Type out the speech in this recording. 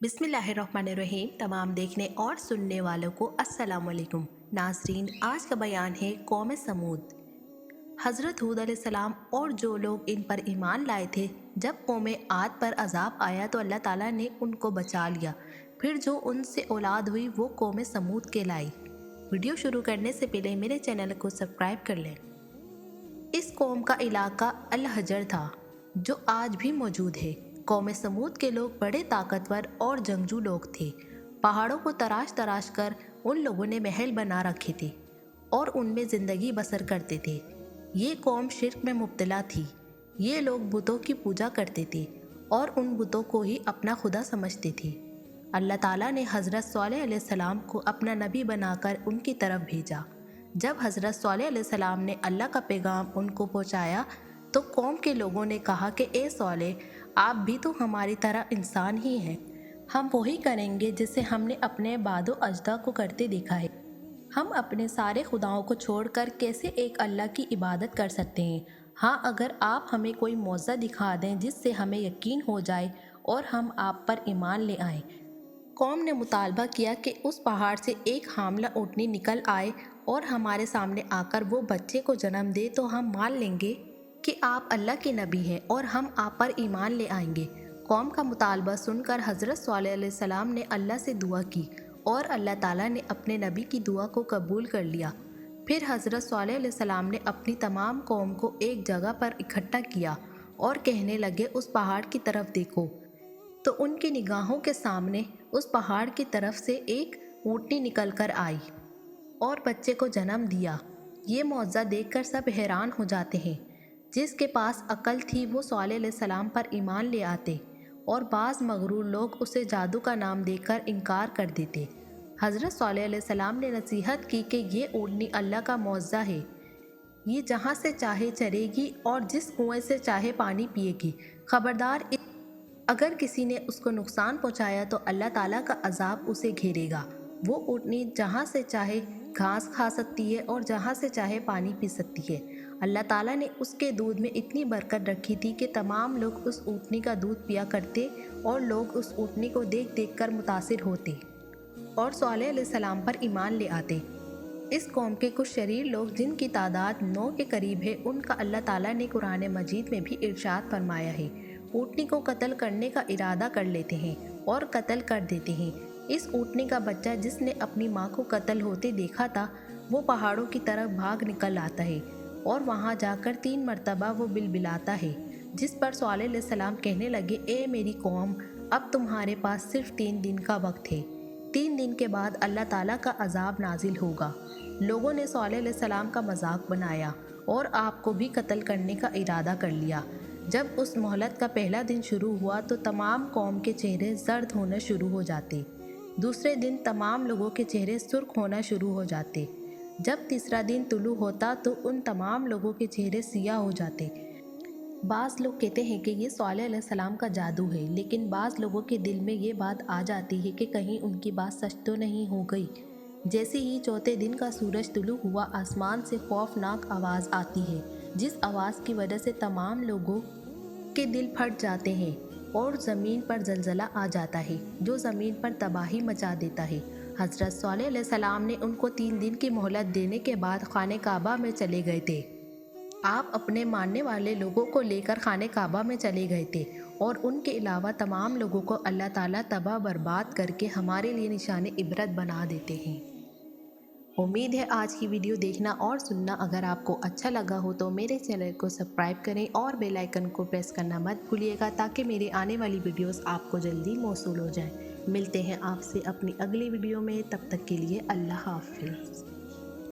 बिस्मिल्लाहिर्रहमानिर्रहीम। तमाम देखने और सुनने वालों को अस्सलाम वालेकुम। नाज़रीन, आज का बयान है कौम समूद। हज़रत हूद अलैहिस्सलाम और जो लोग इन पर ईमान लाए थे, जब कौम आद पर अजाब आया तो अल्लाह ताला ने उनको बचा लिया। फिर जो उनसे औलाद हुई वो कौम समूद कहलाई। वीडियो शुरू करने से पहले मेरे चैनल को सब्सक्राइब कर लें। इस कौम का इलाका अल हजर था, जो आज भी मौजूद है। कौम समूद के लोग बड़े ताकतवर और जंगजू लोग थे। पहाड़ों को तराश तराश कर उन लोगों ने महल बना रखे थे और उनमें ज़िंदगी बसर करते थे। ये कौम शिर्क में मुब्तला थी। ये लोग बुतों की पूजा करते थे और उन बुतों को ही अपना खुदा समझते थे। अल्लाह ताला ने हज़रत सौलेह अलैहिस्सलाम को अपना नबी बनाकर उनकी तरफ भेजा। जब हज़रत सौलेह अलैहिस्सलाम ने अल्लाह का पैगाम उनको पहुँचाया तो कौम के लोगों ने कहा कि ए सौलेह, आप भी तो हमारी तरह इंसान ही हैं। हम वही करेंगे जिसे हमने अपने बादो अजदा को करते देखा है। हम अपने सारे खुदाओं को छोड़कर कैसे एक अल्लाह की इबादत कर सकते हैं? हाँ, अगर आप हमें कोई मौज़ा दिखा दें जिससे हमें यकीन हो जाए और हम आप पर ईमान ले आएं। कौम ने मुतालबा किया कि उस पहाड़ से एक हामला ऊँटनी निकल आए और हमारे सामने आकर वो बच्चे को जन्म दे तो हम मान लेंगे कि आप अल्लाह के नबी हैं और हम आप पर ईमान ले आएंगे। कौम का मुतालबा सुनकर हज़रत सौलेह अलैहिस्सलाम ने अल्लाह से दुआ की और अल्लाह ताला ने अपने नबी की दुआ को कबूल कर लिया। फिर हज़रत सौलेह अलैहिस्सलाम ने अपनी तमाम कौम को एक जगह पर इकट्ठा किया और कहने लगे, उस पहाड़ की तरफ देखो। तो उनकी निगाहों के सामने उस पहाड़ की तरफ से एक ऊँटनी निकल कर आई और बच्चे को जन्म दिया। ये मौज़ा देखकर सब हैरान हो जाते हैं। जिसके पास अक्ल थी वो सौलेह अलैहिस्सलाम पर ईमान ले आते और बाज़ मगरूर लोग उसे जादू का नाम देकर इनकार कर देते। हज़रत सौलेह अलैहिस्सलाम ने नसीहत की कि ये ऊँटनी अल्लाह का मौज़ा है। ये जहाँ से चाहे चरेगी और जिस कुएं से चाहे पानी पिएगी। खबरदार, अगर किसी ने उसको नुकसान पहुँचाया तो अल्लाह ताला का अजाब उसे घेरेगा। वो ऊँटनी जहाँ से चाहे घास खा सकती है और जहाँ से चाहे पानी पी सकती है। अल्लाह ताला ने उसके दूध में इतनी बरकत रखी थी कि तमाम लोग उस ऊँटनी का दूध पिया करते और लोग उस ऊँटनी को देख देख कर मुतासिर होते और सौलेह अलैहिस्सलाम पर ईमान ले आते। इस कौम के कुछ शरीर लोग जिनकी तादाद 9 के करीब है, उनका अल्लाह ताला ने कुरान मजीद में भी इरशाद फरमाया है। ऊँटनी को कत्ल करने का इरादा कर लेते हैं और कत्ल कर देते हैं। इस ऊँटनी का बच्चा जिसने अपनी माँ को कत्ल होते देखा था, वो पहाड़ों की तरफ भाग निकल आता है और वहाँ जाकर 3 मरतबा वो बिलबिलाता है, जिस पर सौलेह अलैहिस्सलाम कहने लगे, ए मेरी कौम, अब तुम्हारे पास सिर्फ 3 दिन का वक्त है। 3 दिन के बाद अल्लाह ताला का अजाब नाजिल होगा। लोगों ने सौलेह अलैहिस्सलाम का मजाक बनाया और आपको भी कत्ल करने का इरादा कर लिया। जब उस मोहलत का पहला दिन शुरू हुआ तो तमाम कौम के चेहरे जर्द होना शुरू हो जाते। दूसरे दिन तमाम लोगों के चेहरे सुर्ख होना शुरू हो जाते। जब तीसरा दिन तुलू होता तो उन तमाम लोगों के चेहरे सियाह हो जाते। बाज़ लोग कहते हैं कि ये सौलेह अलैहिस्सलाम का जादू है, लेकिन बाज़ लोगों के दिल में ये बात आ जाती है कि कहीं उनकी बात सच तो नहीं हो गई। जैसे ही चौथे दिन का सूरज तुलू हुआ, आसमान से खौफनाक आवाज़ आती है, जिस आवाज़ की वजह से तमाम लोगों के दिल फट जाते हैं और ज़मीन पर ज़लज़ला आ जाता है, जो ज़मीन पर तबाही मचा देता है। हज़रत सौलेह अलैहिस्सलाम ने उनको 3 दिन की मोहलत देने के बाद खाने काबा में चले गए थे। आप अपने मानने वाले लोगों को लेकर खाने काबा में चले गए थे और उनके अलावा तमाम लोगों को अल्लाह ताला तबाह बर्बाद करके हमारे लिए निशान इबरत बना देते हैं। उम्मीद है आज की वीडियो देखना और सुनना अगर आपको अच्छा लगा हो तो मेरे चैनल को सब्सक्राइब करें और बेल आइकन को प्रेस करना मत भूलिएगा, ताकि मेरे आने वाली वीडियोस आपको जल्दी मौसूल हो जाएं। मिलते हैं आपसे अपनी अगली वीडियो में, तब तक के लिए अल्लाह हाफ़िज़।